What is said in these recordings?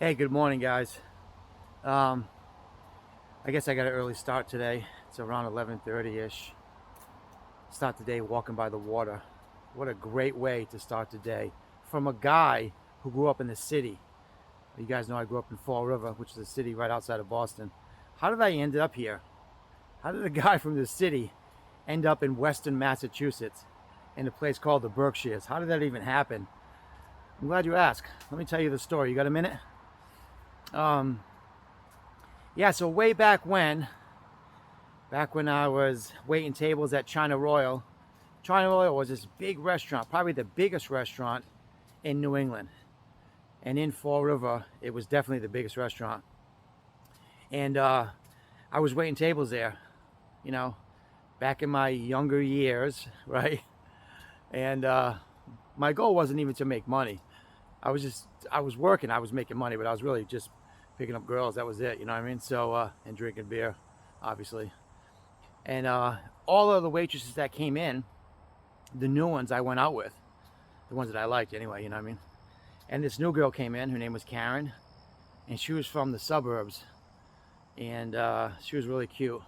Hey, good morning, guys. Um, I guess I got an early start today. It's around 11:30-ish. Start the day walking by the water. What a great way to start the day from a guy who grew up in the city. You guys know I grew up in Fall River, which is a city right outside of Boston. How did I end up here? How did a guy from the city end up in Western Massachusetts in a place called the Berkshires? How did that even happen? I'm glad you asked. Let me tell you the story. You got a minute? Um, yeah, so way back when I was waiting tables at China Royal. China Royal was this big restaurant, probably the biggest restaurant in New England. And in Fall River, it was definitely the biggest restaurant. And I was waiting tables there, you know, back in my younger years, right? And my goal wasn't even to make money. I was working, I was making money, but I was really just picking up girls. That was it, you know what I mean? So, and drinking beer, obviously. And all of the waitresses that came in, the new ones I went out with, the ones that I liked anyway, you know what I mean? And this new girl came in, her name was Karen, and she was from the suburbs, and she was really cute.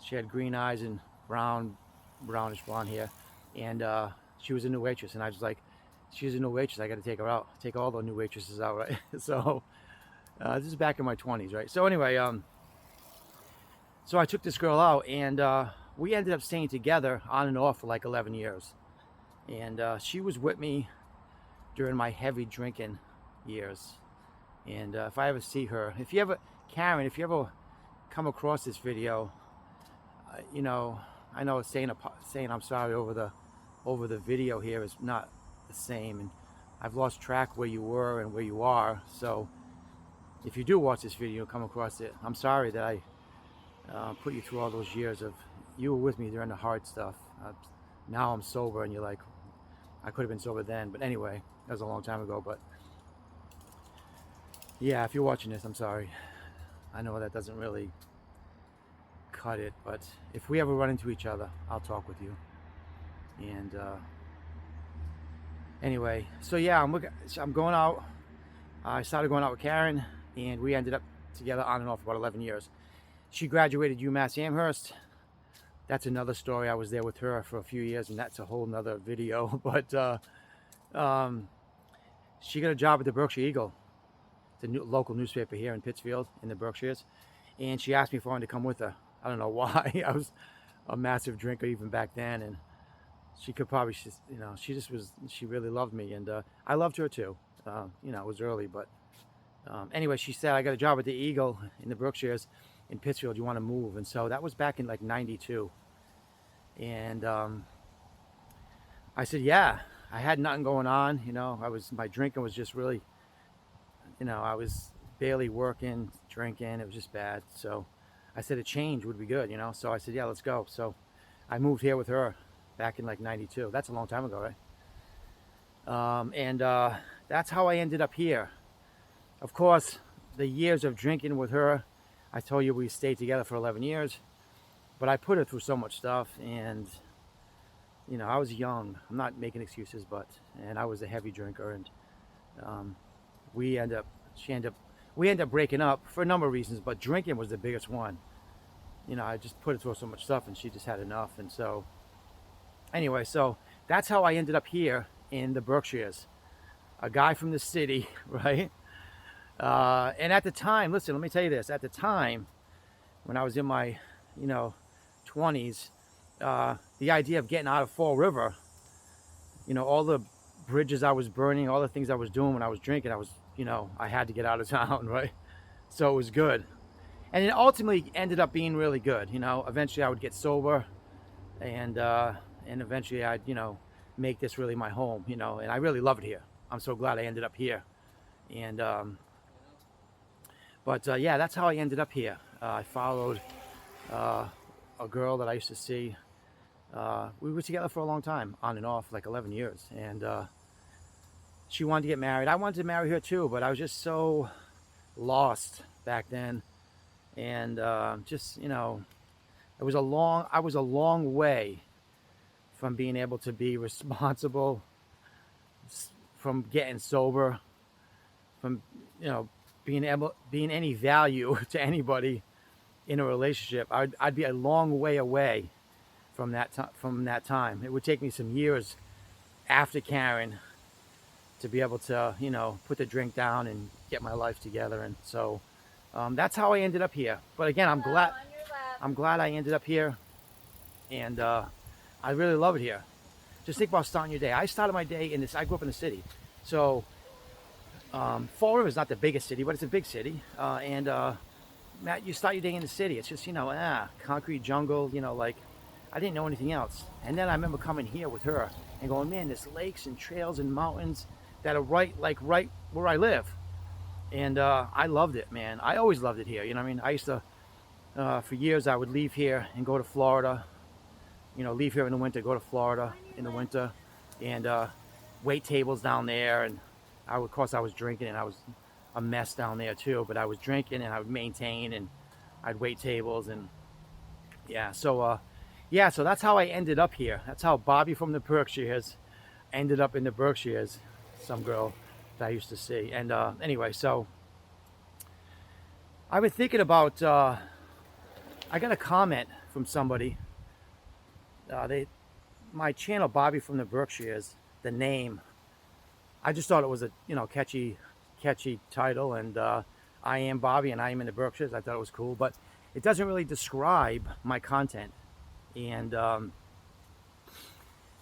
She had green eyes and brownish blonde hair, and she was a new waitress, and I was like, she's a new waitress, I got to take her out, take all the new waitresses out, right? So this is back in my 20s, right? So anyway, so I took this girl out, and we ended up staying together on and off for like 11 years. And she was with me during my heavy drinking years. And if I ever see her, Karen, if you ever come across this video, you know, I know saying I'm sorry over the video here is not the same, and I've lost track where you were and where you are. So if you do watch this video, come across it, I'm sorry that I put you through all those years of, you were with me during the hard stuff. Now I'm sober, and you're like, I could have been sober then. But anyway, that was a long time ago. But yeah, if you're watching this, I'm sorry. I know that doesn't really cut it, but if we ever run into each other, I'll talk with you. And anyway, so yeah, I'm going out. I started going out with Karen, and we ended up together on and off for about 11 years. She graduated UMass Amherst. That's another story. I was there with her for a few years, and that's a whole nother video. But she got a job at the Berkshire Eagle. It's a local newspaper here in Pittsfield in the Berkshires. And she asked me if I wanted to come with her. I don't know why. I was a massive drinker even back then, and she could probably, you know, she really loved me, and I loved her too. You know, it was early, but anyway, she said, I got a job at the Eagle in the Berkshires in Pittsfield, you want to move? And so that was back in like 92. And I said, yeah. I had nothing going on, you know. My drinking was just really, you know, I was barely working, drinking. It was just bad. So I said a change would be good, you know. So I said, yeah, let's go. So I moved here with her back in like 92. That's a long time ago, right? And that's how I ended up here. Of course, the years of drinking with her, I told you we stayed together for 11 years, but I put her through so much stuff, and you know, I was young. I'm not making excuses, and I was a heavy drinker, and we ended up breaking up for a number of reasons, but drinking was the biggest one. You know, I just put her through so much stuff, and she just had enough. And so anyway, so that's how I ended up here in the Berkshires. A guy from the city, right? And at the time, listen, let me tell you this. At the time, when I was in my, you know, 20s, the idea of getting out of Fall River, you know, all the bridges I was burning, all the things I was doing when I was drinking, you know, I had to get out of town, right? So it was good. And it ultimately ended up being really good. You know, eventually I would get sober, and eventually I'd, you know, make this really my home, you know, and I really love it here. I'm so glad I ended up here. And, but yeah, that's how I ended up here. I followed a girl that I used to see. We were together for a long time, on and off, like 11 years. And she wanted to get married. I wanted to marry her too, but I was just so lost back then. And just, you know, I was a long way from being able to be responsible, from getting sober, from, you know, being any value to anybody in a relationship, I'd be a long way away from that time. It would take me some years after Karen to be able to, put the drink down and get my life together. And so that's how I ended up here. But again, I'm glad I ended up here, and I really love it here. Just think about starting your day. I started my day in this. I grew up in the city, so Fall River is not the biggest city, but it's a big city. And Matt, you start your day in the city. It's just concrete jungle. Like I didn't know anything else. And then I remember coming here with her and going, man, there's lakes and trails and mountains that are right where I live. And I loved it, man. I always loved it here. You know what I mean? I used to, for years, I would leave here and go to Florida. Leave here in the winter, go to Florida in the winter, and wait tables down there. And of course, I was drinking, and I was a mess down there too. But I was drinking, and I would maintain, and I'd wait tables, and so that's how I ended up here. That's how Bobby from the Berkshires ended up in the Berkshires. Some girl that I used to see. And anyway, so I've been thinking about. I got a comment from somebody. My channel, Bobby from the Berkshires, the name, I just thought it was a catchy title, and I am Bobby and I am in the Berkshires. I thought it was cool, but it doesn't really describe my content. And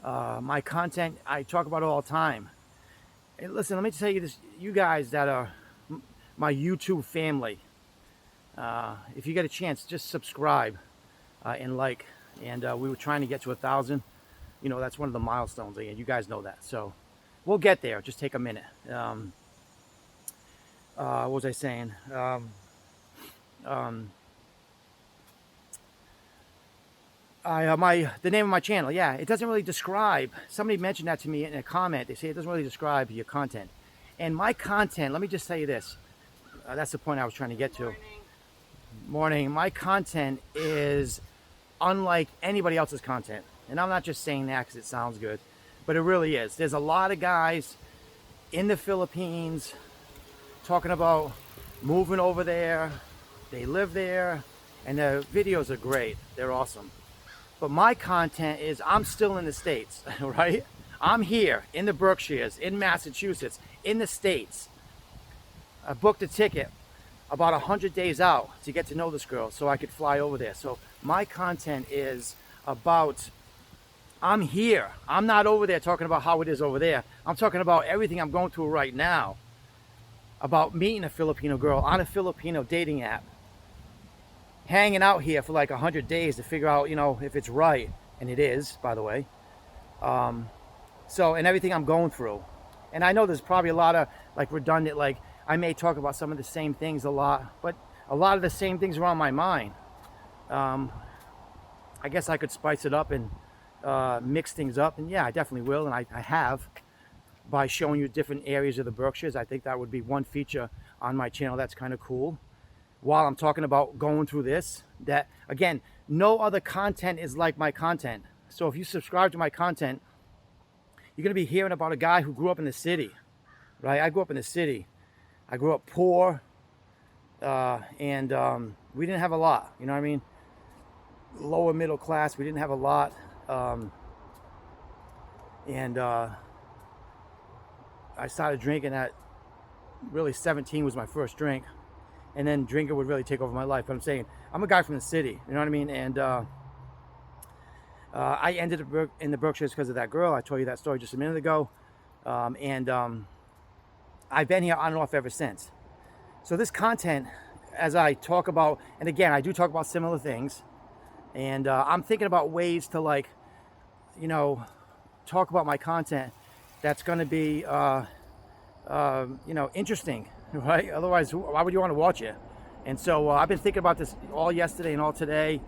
my content, I talk about it all the time. And listen, let me tell you this, you guys that are my YouTube family, if you get a chance, just subscribe and like. And we were trying to get to 1,000. That's one of the milestones. And you guys know that. So we'll get there. Just take a minute. What was I saying? The name of my channel. Yeah, it doesn't really describe. Somebody mentioned that to me in a comment. They say it doesn't really describe your content. And my content, let me just tell you this. That's the point I was trying to get to. Morning. My content is unlike anybody else's content. And I'm not just saying that because it sounds good, but it really is. There's a lot of guys in the Philippines talking about moving over there. They live there, and their videos are great. They're awesome. But my content is, I'm still in the States, right? I'm here in the Berkshires, in Massachusetts, in the States. I booked a ticket about 100 days out to get to know this girl so I could fly over there. So my content is about, I'm here. I'm not over there talking about how it is over there. I'm talking about everything I'm going through right now. About meeting a Filipino girl on a Filipino dating app. Hanging out here for like 100 days to figure out, if it's right. And it is, by the way. And everything I'm going through. And I know there's probably a lot of redundant, I may talk about some of the same things a lot, but a lot of the same things are on my mind. I guess I could spice it up and mix things up, and I definitely will, and I have, by showing you different areas of the Berkshires. I think that would be one feature on my channel that's kind of cool. While I'm talking about going through this, that again, no other content is like my content. So if you subscribe to my content, you're gonna be hearing about a guy who grew up in the city, right? I grew up in the city. I grew up poor, and we didn't have a lot, you know what I mean? Lower middle class, we didn't have a lot. I started drinking at really 17 was my first drink. And then drinking would really take over my life. But I'm saying, I'm a guy from the city, you know what I mean? And I ended up in the Berkshires because of that girl. I told you that story just a minute ago. I've been here on and off ever since. So this content, as I talk about, and again, I do talk about similar things, and I'm thinking about ways to talk about my content that's going to be, interesting, right? Otherwise, why would you want to watch it? And so I've been thinking about this all yesterday and all today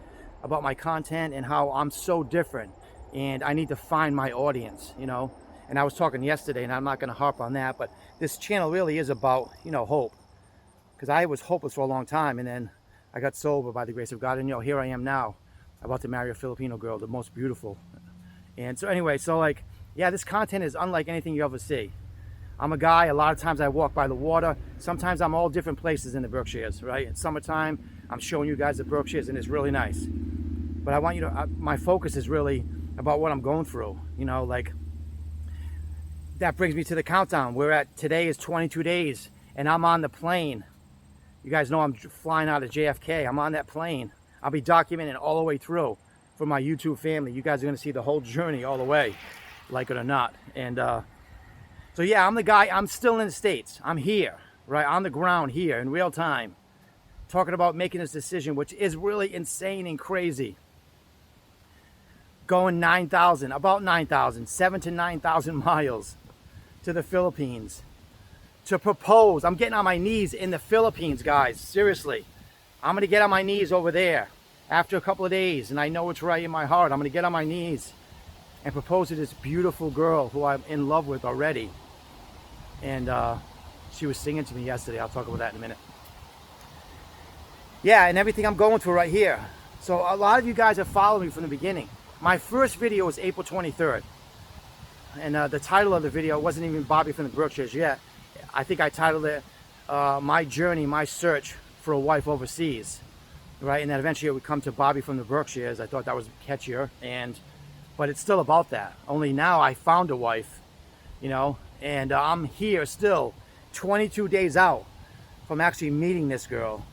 about my content and how I'm so different, and I need to find my audience, And I was talking yesterday, and I'm not going to harp on that, but this channel really is about, hope. Because I was hopeless for a long time, and then I got sober by the grace of God, and here I am now, about to marry a Filipino girl, the most beautiful. And so anyway, this content is unlike anything you ever see. I'm a guy, a lot of times I walk by the water. Sometimes I'm all different places in the Berkshires, right? In summertime, I'm showing you guys the Berkshires and it's really nice. But I want you to, my focus is really about what I'm going through. You know, like, that brings me to the countdown. We're at, today is 22 days and I'm on the plane. You guys know I'm flying out of JFK. I'm on that plane. I'll be documenting all the way through for my YouTube family. You guys are gonna see the whole journey all the way, like it or not. And so yeah, I'm the guy, I'm still in the States. I'm here, right, on the ground here in real time, talking about making this decision, which is really insane and crazy. Going 9,000, about 9,000, 7 to 9,000 miles to the Philippines to propose. I'm getting on my knees in the Philippines, guys, seriously. I'm gonna get on my knees over there after a couple of days, and I know it's right in my heart. I'm gonna get on my knees and propose to this beautiful girl who I'm in love with already. And she was singing to me yesterday. I'll talk about that in a minute. Yeah, and everything I'm going through right here. So a lot of you guys have followed me from the beginning. My first video was April 23rd. And the title of the video wasn't even Bobby from the Berkshires yet. I think I titled it My Journey, My Search for a Wife Overseas. Right, and then eventually it would come to Bobby from the Berkshires. I thought that was catchier, but it's still about that. Only now I found a wife, you know, and I'm here still 22 days out from actually meeting this girl.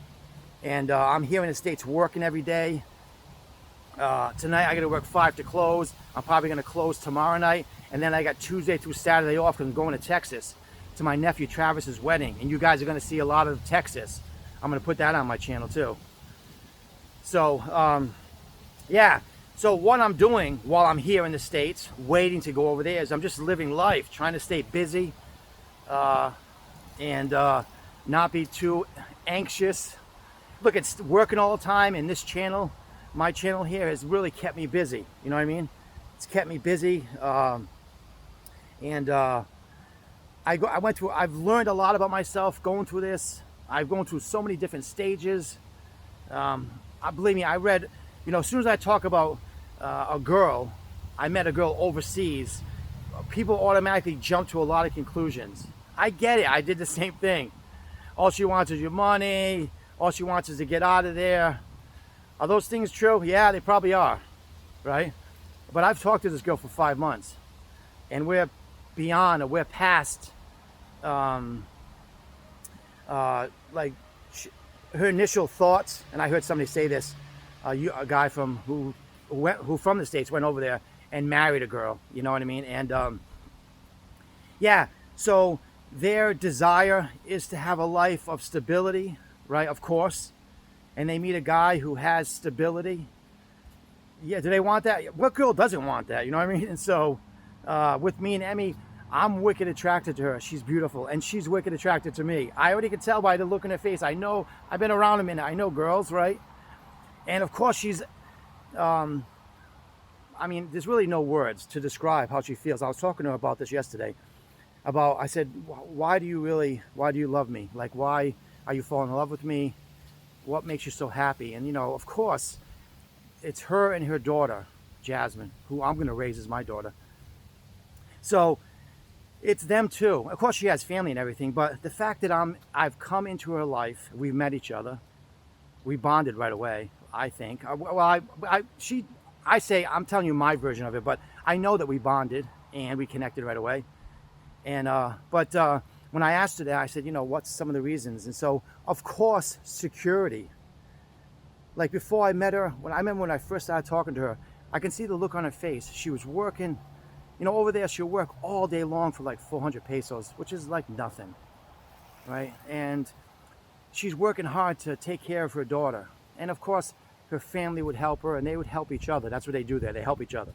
And I'm here in the States working every day. Tonight I gotta work 5 to close. I'm probably gonna close tomorrow night. And then I got Tuesday through Saturday off because I'm going to Texas to my nephew Travis's wedding. And you guys are gonna see a lot of Texas. I'm gonna put that on my channel too. So, yeah. So what I'm doing while I'm here in the States, waiting to go over there, is I'm just living life, trying to stay busy and not be too anxious. Look, it's working all the time, and this channel, my channel here, has really kept me busy. You know what I mean? It's kept me busy. I've learned a lot about myself going through this. I've gone through so many different stages. Believe me, I read, you know, as soon as I talk about a girl, I met a girl overseas, people automatically jump to a lot of conclusions. I get it. I did the same thing. All she wants is your money. All she wants is to get out of there. Are those things true? Yeah, they probably are, right? But I've talked to this girl for 5 months, and we're beyond, or we're past, like, her initial thoughts. And I heard somebody say this, a guy from who from the States went over there and married a girl, you know what I mean? And yeah, so their desire is to have a life of stability, right? Of course. And they meet a guy who has stability. Yeah, do they want that? What girl doesn't want that? You know what I mean? And so with me and Emmy, I'm wicked attracted to her. She's beautiful, and she's wicked attracted to me. I already could tell by the look in her face. I know, I've been around a minute. I know girls, right? And of course she's, I mean, there's really no words to describe how she feels. I was talking to her about this yesterday. I said, why do you love me? Like, why are you falling in love with me? What makes you so happy? And, you know, of course, it's her and her daughter, Jasmine, who I'm going to raise as my daughter. So it's them too. Of course, she has family and everything, but the fact that I've come into her life, we've met each other, we bonded right away, I think. Well, I say, I'm telling you my version of it, but I know that we bonded and we connected right away. And when I asked her that, I said, you know, what's some of the reasons? And so, of course, security. Like, before I met her, when I first started talking to her, I can see the look on her face. She was working, you know, over there. She'll work all day long for like 400 pesos, which is like nothing, right? And she's working hard to take care of her daughter. And of course, her family would help her, and they would help each other. That's what they do there. They help each other.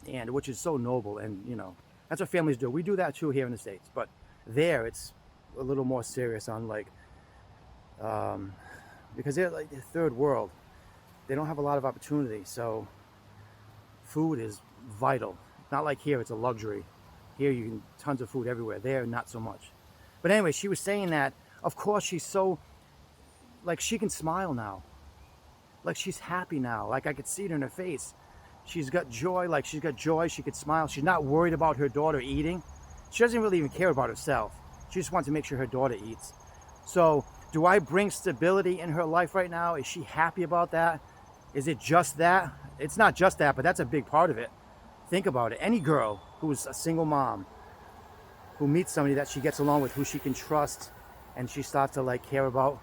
And which is so noble, and, you know, that's what families do. We do that too here in the States, but there it's a little more serious on, like, because they're like the third world. They don't have a lot of opportunity, so food is vital. Not like here, it's a luxury. Here you can, tons of food everywhere. There, not so much. But anyway, she was saying that, of course, she's so, like, she can smile now. Like, she's happy now. Like, I could see it in her face. She's got joy, like she's got joy, she could smile. She's not worried about her daughter eating. She doesn't really even care about herself. She just wants to make sure her daughter eats. So do I bring stability in her life right now? Is she happy about that? Is it just that? It's not just that, but that's a big part of it. Think about it. Any girl who's a single mom, who meets somebody that she gets along with, who she can trust, and she starts to like care about,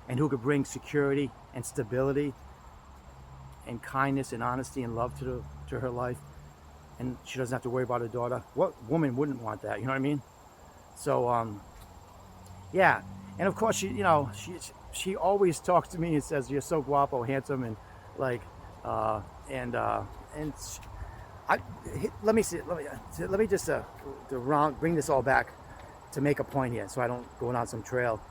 and who could bring security and stability and kindness and honesty and love to her life, and she doesn't have to worry about her daughter. What woman wouldn't want that? You know what I mean? So yeah, and of course she always talks to me and says, "You're so guapo, handsome," and like and let me just bring this all back to make a point here, so I don't go on some trail.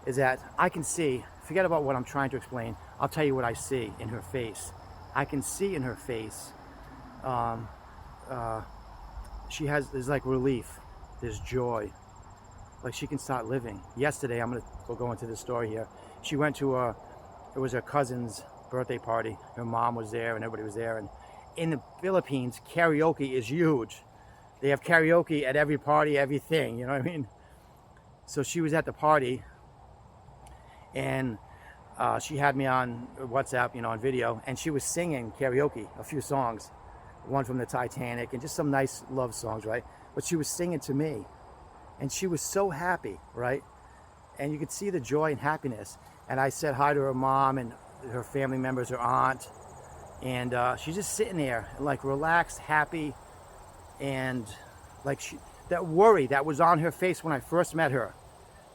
Is that I can see, forget about what I'm trying to explain, I'll tell you what I see in her face. I can see in her face, there's like relief, there's joy, like she can start living. Yesterday, we'll go into this story here. She went to it was her cousin's birthday party. Her mom was there and everybody was there. And in the Philippines, karaoke is huge. They have karaoke at every party, everything, you know what I mean? So she was at the party, and she had me on WhatsApp, on video, and she was singing karaoke, a few songs, one from the Titanic, and just some nice love songs, right? But she was singing to me, and she was so happy, right? And you could see the joy and happiness. And I said hi to her mom and her family members, her aunt, and she's just sitting there, like relaxed, happy, and like that worry that was on her face when I first met her,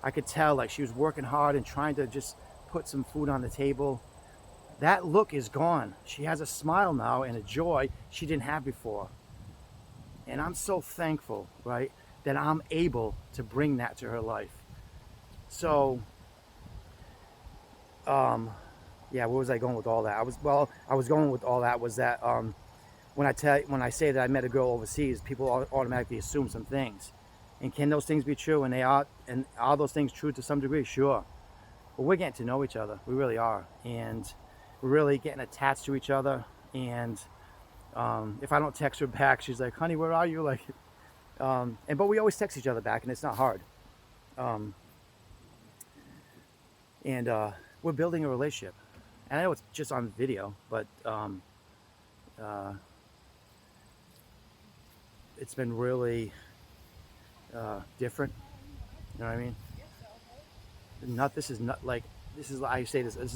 I could tell like she was working hard and trying to just put some food on the table. That look is gone. She has a smile now and a joy she didn't have before. And I'm so thankful, right, that I'm able to bring that to her life. So, yeah, where was I going with all that? I was going with all that was that when I say that I met a girl overseas, people automatically assume some things. And can those things be true? And are those things true to some degree? Sure. But we're getting to know each other. We really are. And we're really getting attached to each other. And if I don't text her back, she's like, "Honey, where are you?" Like, but we always text each other back, and it's not hard. And we're building a relationship. And I know it's just on video, but it's been really different. You know what I mean? This is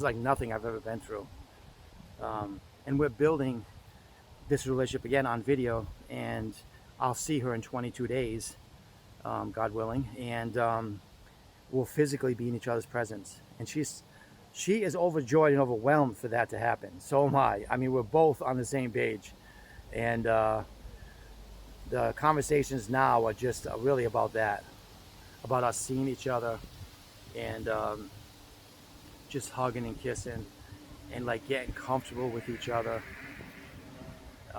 like nothing I've ever been through. And we're building this relationship again on video, and I'll see her in 22 days, God willing, and we'll physically be in each other's presence. And she is overjoyed and overwhelmed for that to happen. So am I. I mean, we're both on the same page, and the conversations now are just really about that, about us seeing each other, and just hugging and kissing, and like getting comfortable with each other.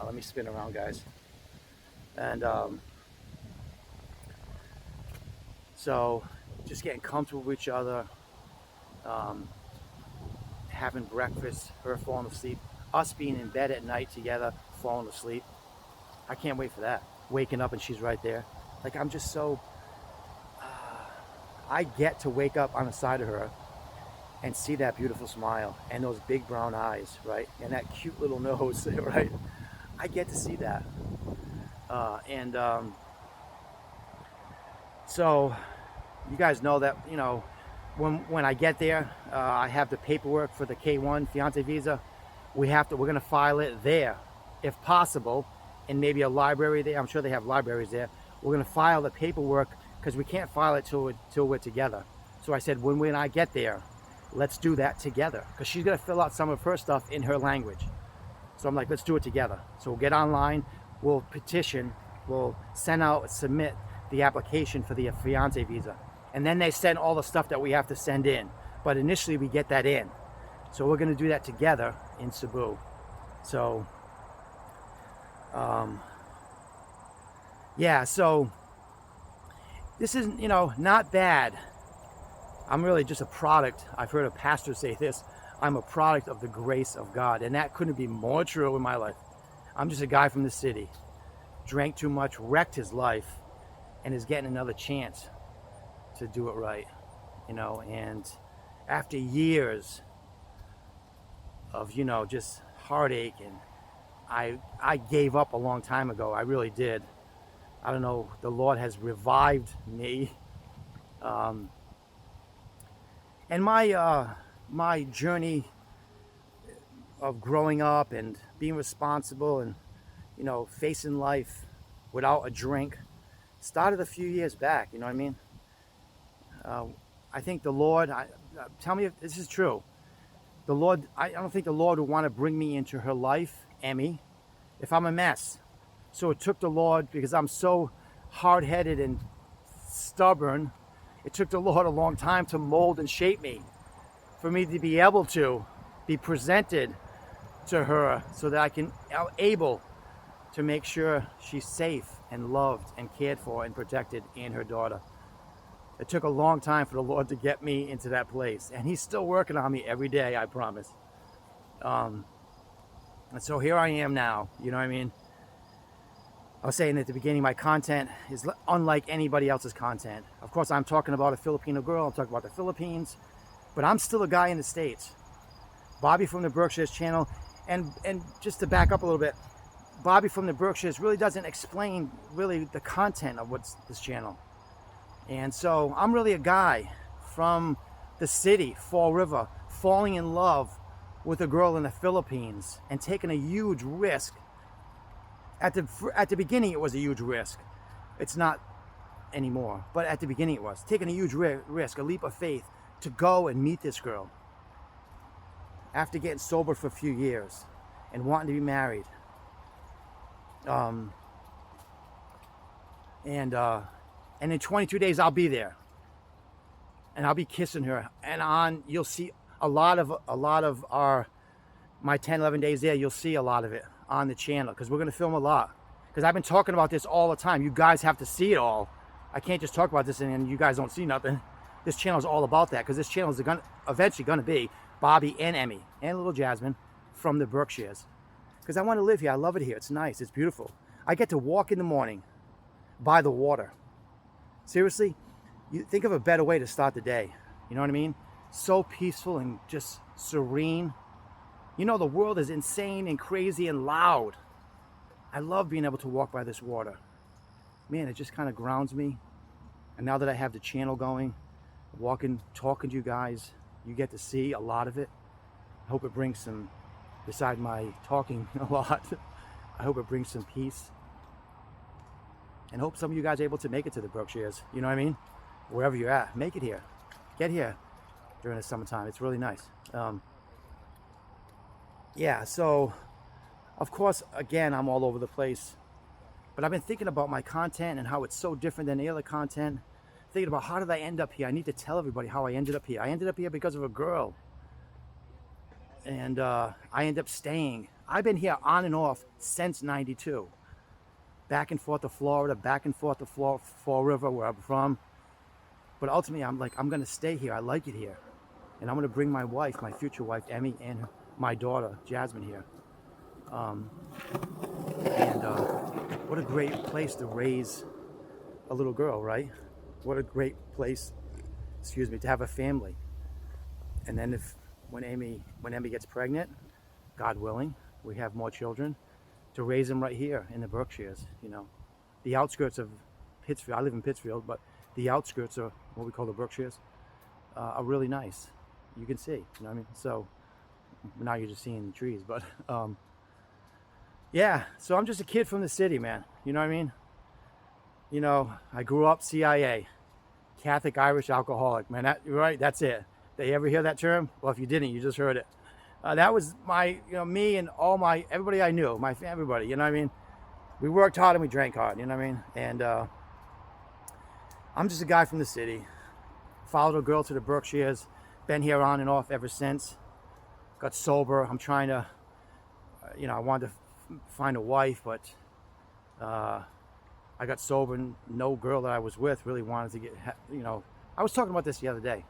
Let me spin around, guys. And so just getting comfortable with each other, having breakfast, her falling asleep, us being in bed at night together, falling asleep. I can't wait for that. Waking up and she's right there. Like, I'm just so, I get to wake up on the side of her and see that beautiful smile and those big brown eyes, right? And that cute little nose, right? I get to see that. So you guys know that, when I get there, I have the paperwork for the K1 fiance visa. We're gonna file it there, if possible, in maybe a library there. I'm sure they have libraries there. We're gonna file the paperwork because we can't file it till we're together. So I said, when I get there, let's do that together, because she's gonna fill out some of her stuff in her language. So I'm like, let's do it together. So we'll get online, we'll petition, we'll submit the application for the fiance visa. And then they send all the stuff that we have to send in. But initially we get that in. So we're gonna do that together in Cebu. So, yeah, so this is, not bad. I'm really just a product. I've heard a pastor say this. I'm a product of the grace of God. And that couldn't be more true in my life. I'm just a guy from the city. Drank too much, wrecked his life, and is getting another chance to do it right, you know. And after years of, you know, just heartache, and I gave up a long time ago. I really did. I don't know, the Lord has revived me. Um, and my journey of growing up and being responsible and, you know, facing life without a drink started a few years back, you know what I mean? I think the Lord, tell me if this is true. The Lord, I don't think the Lord would want to bring me into her life, Emmy, if I'm a mess. So it took the Lord, because I'm so hard-headed and stubborn, it took the Lord a long time to mold and shape me, for me to be able to be presented to her so that I can able to make sure she's safe and loved and cared for and protected, and her daughter. It took a long time for the Lord to get me into that place, and he's still working on me every day, I promise. And so here I am now, you know what I mean? I was saying at the beginning, my content is unlike anybody else's content. Of course, I'm talking about a Filipino girl, I'm talking about the Philippines, but I'm still a guy in the States. Bobby from the Berkshires channel, and just to back up a little bit, Bobby from the Berkshires really doesn't explain really the content of what's this channel. And so I'm really a guy from the city, Fall River, falling in love with a girl in the Philippines and taking a huge risk. At the beginning, it was a huge risk. It's not anymore, but at the beginning it was. Taking a huge risk, a leap of faith, to go and meet this girl after getting sober for a few years and wanting to be married. And in 22 days, I'll be there, and I'll be kissing her. And you'll see a lot of my 10, 11 days there. You'll see a lot of it on the channel, because we're going to film a lot. Because I've been talking about this all the time. You guys have to see it all. I can't just talk about this and you guys don't see nothing. This channel is all about that, because this channel is eventually going to be Bobby and Emmy and little Jasmine from the Berkshires. Because I want to live here. I love it here. It's nice. It's beautiful. I get to walk in the morning by the water. Seriously, you think of a better way to start the day. You know what I mean? So peaceful and just serene. You know, the world is insane and crazy and loud. I love being able to walk by this water. Man, it just kind of grounds me. And now that I have the channel going, talking to you guys, you get to see a lot of it. I hope it brings some, beside my talking a lot, I hope it brings some peace. And hope some of you guys are able to make it to the Berkshires. You know what I mean? Wherever you're at, make it here. Get here during the summertime. It's really nice. Yeah, so, of course, again, I'm all over the place. But I've been thinking about my content and how it's so different than the other content. Thinking about, how did I end up here? I need to tell everybody how I ended up here. I ended up here because of a girl. And I ended up staying. I've been here on and off since '92. Back and forth to Florida, back and forth to Fall River, where I'm from. But ultimately, I'm going to stay here. I like it here. And I'm going to bring my wife, my future wife, Emmy, and my daughter, Jasmine, here. What a great place to raise a little girl, right? What a great place, to have a family. And then when Emmy gets pregnant, God willing, we have more children, to raise them right here in the Berkshires, you know. The outskirts of Pittsfield, I live in Pittsfield, but the outskirts of what we call the Berkshires are really nice. You can see, you know what I mean? So now you're just seeing the trees, but yeah, so I'm just a kid from the city, man. You know what I mean? You know, I grew up CIA, Catholic Irish alcoholic, man. Right, that's it. Did you ever hear that term? Well, if you didn't, you just heard it. That was me and everybody I knew, everybody, you know what I mean? We worked hard and we drank hard, you know what I mean? And I'm just a guy from the city. Followed a girl to the Berkshires, been here on and off ever since. Got sober. I'm trying to, I wanted to find a wife, but I got sober and no girl that I was with really wanted to get, I was talking about this the other day.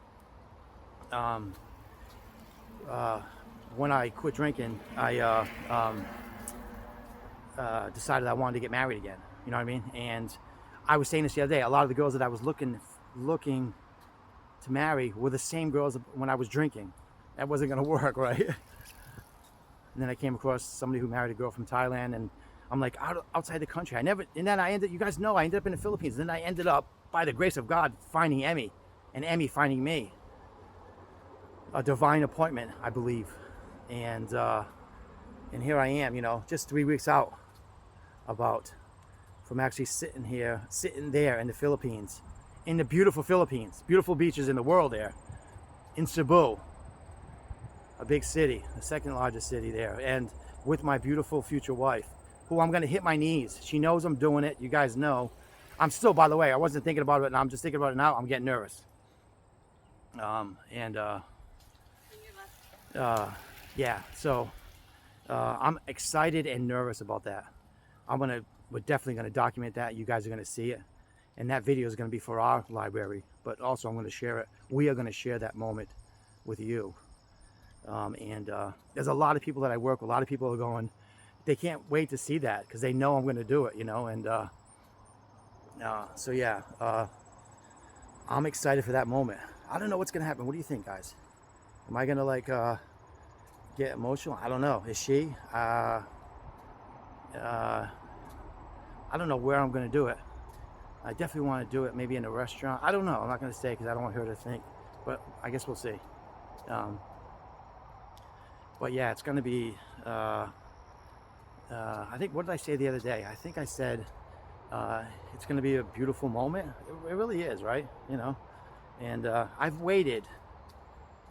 When I quit drinking, I decided I wanted to get married again. You know what I mean? And I was saying this the other day, a lot of the girls that I was looking to marry were the same girls when I was drinking. That wasn't gonna work, right? And then I came across somebody who married a girl from Thailand, and I'm like, outside the country. And then I ended, you guys know, I ended up in the Philippines. Then I ended up, by the grace of God, finding Emmy, and Emmy finding me. A divine appointment, I believe. And here I am, you know, just 3 weeks out from actually sitting there in the Philippines, in the beautiful Philippines, beautiful beaches in the world there, in Cebu, a big city, the second largest city there, and with my beautiful future wife, who I'm gonna hit my knees. She knows I'm doing it, you guys know. I'm still, by the way, I wasn't thinking about it, and I'm just thinking about it now. I'm getting nervous. Yeah, so I'm excited and nervous about that. We're definitely gonna document that. You guys are gonna see it, and that video is gonna be for our library, but also I'm gonna share it. We are gonna share that moment with you. There's a lot of people that I work with. A lot of people are going, they can't wait to see that because they know I'm gonna do it, you know. And so yeah, I'm excited for that moment. I don't know what's gonna happen. What do you think, guys? Am I gonna like get emotional? I don't know. Is she? I don't know where I'm gonna do it. I definitely want to do it maybe in a restaurant. I don't know. I'm not gonna say because I don't want her to think, but I guess we'll see. But yeah, it's gonna be. I think, what did I say the other day? I think I said it's gonna be a beautiful moment. It really is, right? You know. And I've waited.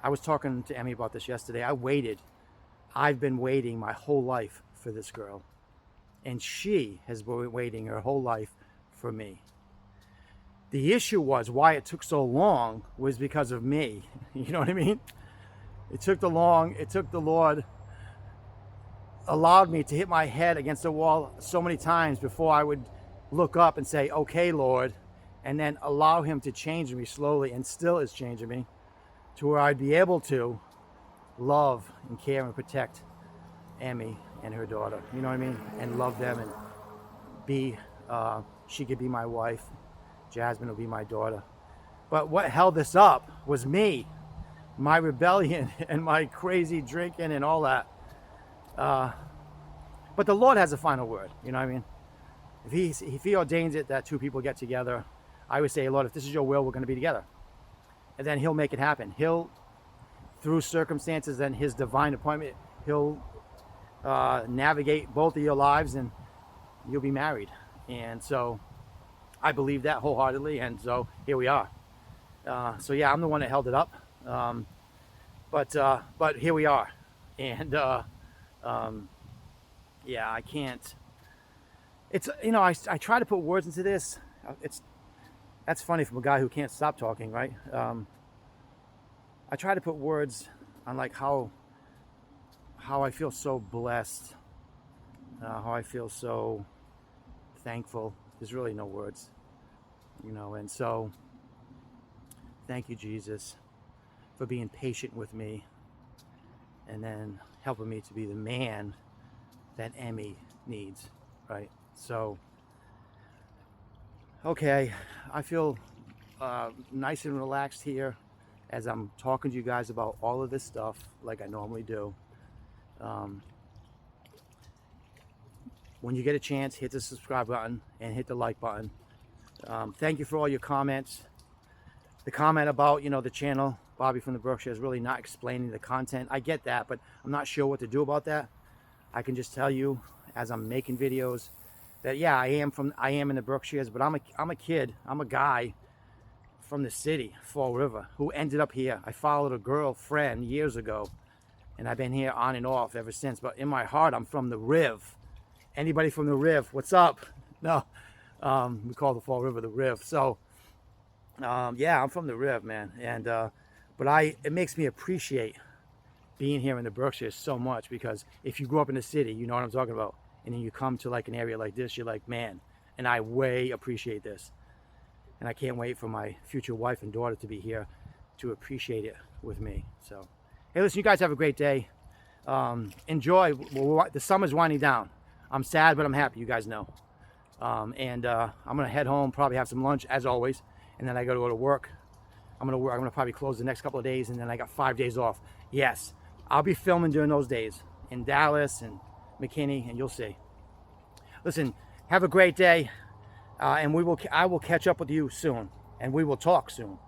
I was talking to Emmy about this yesterday. I've been waiting my whole life for this girl. And she has been waiting her whole life for me. The issue was why it took so long was because of me. You know what I mean? It took the Lord allowed me to hit my head against the wall so many times before I would look up and say, okay, Lord, and then allow him to change me slowly, and still is changing me to where I'd be able to love and care and protect Emmy and her daughter, you know what I mean? And love them and be, she could be my wife, Jasmine will be my daughter. But what held this up was me, my rebellion and my crazy drinking and all that. But the Lord has the final word, you know what I mean? If he ordains it that two people get together, I would say, Lord, if this is your will, we're gonna be together. And then he'll make it happen. He'll, through circumstances and his divine appointment, he'll navigate both of your lives and you'll be married. And so I believe that wholeheartedly, and so here we are. So yeah, I'm the one that held it up, but here we are. And yeah, I can't, it's, you know, I try to put words into this. That's funny from a guy who can't stop talking, right? I try to put words on like how I feel so blessed, how I feel so thankful. There's really no words, you know. And so thank you, Jesus, for being patient with me and then helping me to be the man that Emmy needs, right? So okay, I feel nice and relaxed here as I'm talking to you guys about all of this stuff like I normally do. When you get a chance, hit the subscribe button and hit the like button. Thank you for all your comments. The comment about, you know, the channel, Bobby from the Berkshires, really not explaining the content. I get that, but I'm not sure what to do about that. I can just tell you as I'm making videos that yeah, I am in the Berkshires, but I'm a kid, I'm a guy from the city, Fall River, who ended up here. I followed a girlfriend years ago, and I've been here on and off ever since. But in my heart, I'm from the Riv. Anybody from the Riv? What's up? No, we call the Fall River the Riv. So yeah, I'm from the Riv, man. And but it makes me appreciate being here in the Berkshires so much, because if you grew up in the city, you know what I'm talking about. And then you come to like an area like this, you're like, man, and I way appreciate this. And I can't wait for my future wife and daughter to be here to appreciate it with me. So, hey, listen, you guys have a great day. Enjoy. The summer's winding down. I'm sad, but I'm happy, you guys know. And I'm gonna head home, probably have some lunch as always, and then I gotta go to work. I'm gonna probably close the next couple of days, and then I got 5 days off. Yes, I'll be filming during those days in Dallas and McKinney, and you'll see. Listen, have a great day, and I will catch up with you soon, and we will talk soon.